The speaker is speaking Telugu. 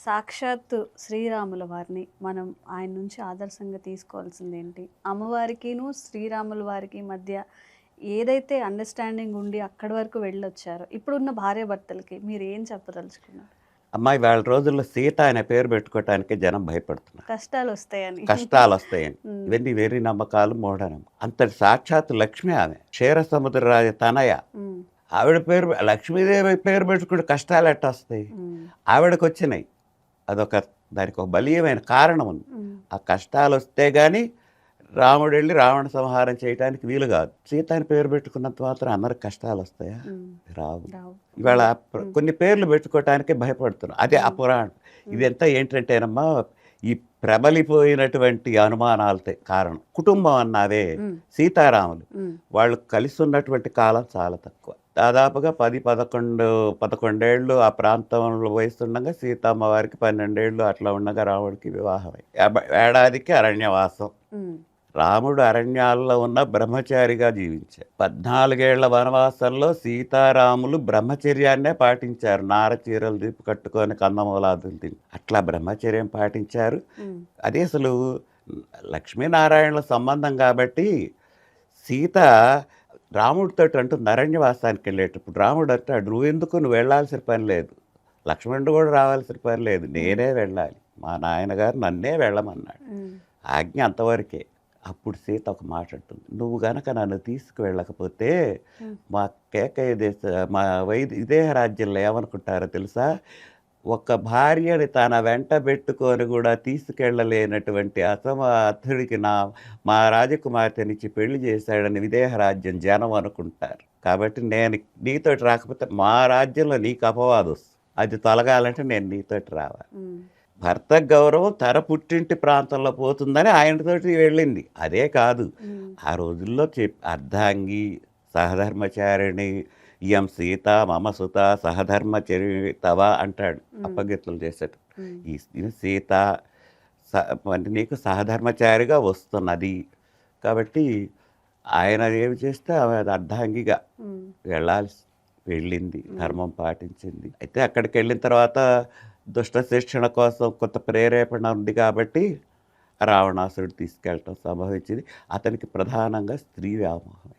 సాక్షాత్తు శ్రీరాముల వారిని మనం ఆయన నుంచి ఆదర్శంగా తీసుకోవాల్సిందేంటి? అమ్మవారికిను, శ్రీరాముల వారికి మధ్య ఏదైతే అండర్‌స్టాండింగ్ ఉండి అక్కడి వరకు వెళ్ళొచ్చారో, ఇప్పుడున్న భార్యాభర్తలకి మీరేం చెప్పదలుచుకున్నారు? అమ్మాయి వాళ్ళ రోజుల్లో సీత అనే పేరు పెట్టుకోవటానికి జనం భయపడుతున్నారు. కష్టాలొస్తాయని. కష్టాలొస్తాయని. హ్మ్. ఇవన్నీ వెర్రి నమ్మకాలు, మూఢనమ్మకాలు. అంతటి సాక్షాత్తు లక్ష్మి ఆమె. క్షీరసముద్రరాజ తనయ. హ్మ్. ఆవిడ పేరు లక్ష్మీదేవి పేరు పెట్టుకుంటే కష్టాలు ఎట్టొస్తాయి? హ్మ్. ఆవిడకొచ్చినాయి. దానికి ఒక బలీయమైన కారణం ఉంది. హ్మ్. ఆ కష్టాలొస్తే గాని రాముడు వెళ్ళి రావణ సంహారం చేయడానికి వీలు కాదు. సీత అని పేరు పెట్టుకున్నంత మాత్రం అందరికి కష్టాలు వస్తాయా? హ్మ్. రావు. రావు. ఇవాళ హ్మ్. కొన్ని పేర్లు పెట్టుకోవటానికే భయపడుతున్నాం. అదే ఆ పురాణం. ఇదంతా ఏంటంటేనమ్మా, ఈ ప్రబలిపోయినటువంటి అనుమానాలతో కారణం. కుటుంబం అన్నావే, హ్మ్. సీతారాములు హ్మ్. వాళ్ళు కలిసి ఉన్నటువంటి కాలం చాలా తక్కువ. దాదాపుగా 11 ఏళ్ళు ఆ ప్రాంతంలో వయసుండగా సీతమ్మ వారికి 12 ఏళ్ళు అట్లా ఉండగా రాముడికి వివాహమై ఏడాదికి అరణ్యవాసం. హ్మ్. రాముడు అరణ్యాల్లో ఉన్న బ్రహ్మచారిగా జీవించారు. 14 ఏళ్ల వనవాసంలో సీతారాములు బ్రహ్మచర్యాన్నే పాటించారు. నార చీరలు దిప్పు కట్టుకొని కందమూలాదులు తిని అట్లా బ్రహ్మచర్యం పాటించారు. హ్మ్. అది అసలు లక్ష్మీనారాయణల సంబంధం కాబట్టి సీత రాముడితో అంటుంది అరణ్యవాసానికి వెళ్ళేటప్పుడు. రాముడు అంటాడు, నువ్వు వెళ్ళాల్సిన పని లేదు, లక్ష్మణుడు కూడా రావాల్సిన పని లేదు, నేనే వెళ్ళాలి, మా నాయనగారు నన్నే వెళ్ళమన్నాడు. హ్మ్. ఆజ్ఞ అంతవరకే. అప్పుడు సీత ఒక మాట అంటుంది, నువ్వు గనక నన్ను తీసుకువెళ్ళకపోతే హ్మ్. మా కేకయ్య మా విదేహ రాజ్యంలో ఏమనుకుంటారో తెలుసా? ఒక భార్యని తన వెంట పెట్టుకొని కూడా తీసుకెళ్ళలేనటువంటి అసమర్థుడికి మా రాజకుమార్తెనిచ్చి పెళ్లి చేశాడని విదేహ రాజ్యం జనం అనుకుంటారు. కాబట్టి నేను నీతోటి రాకపోతే మా రాజ్యంలో నీకు అపవాదం వస్తుంది. అది తొలగాలంటే నేను నీతోటి రావాలి. హ్మ్. భర్త గౌరవం తన పుట్టింటి ప్రాంతంలో పోతుందని ఆయనతోటి వెళ్ళింది. అదే కాదు, హ్మ్. ఆ రోజుల్లో అర్ధాంగి, సహధర్మచారిణి, ఇయం సీత మమ సుత సహధర్మచరితవ అంటాడు అప్పగిత్తులు చేసేట. హ్మ్. ఈ సీత అంటే నీకు సహధర్మచారిగా వస్తున్నది కాబట్టి ఆయన ఏమి చేస్తే ఆమె అది అర్ధాంగిగా హ్మ్. వెళ్ళింది, ధర్మం పాటించింది. అయితే అక్కడికి వెళ్ళిన తర్వాత దుష్ట శిక్షణ కోసం కొంత ప్రేరేపణ ఉంది కాబట్టి రావణాసురుడు తీసుకెళ్ళటం సంభవించింది. అతనికి ప్రధానంగా స్త్రీ వ్యామోహం.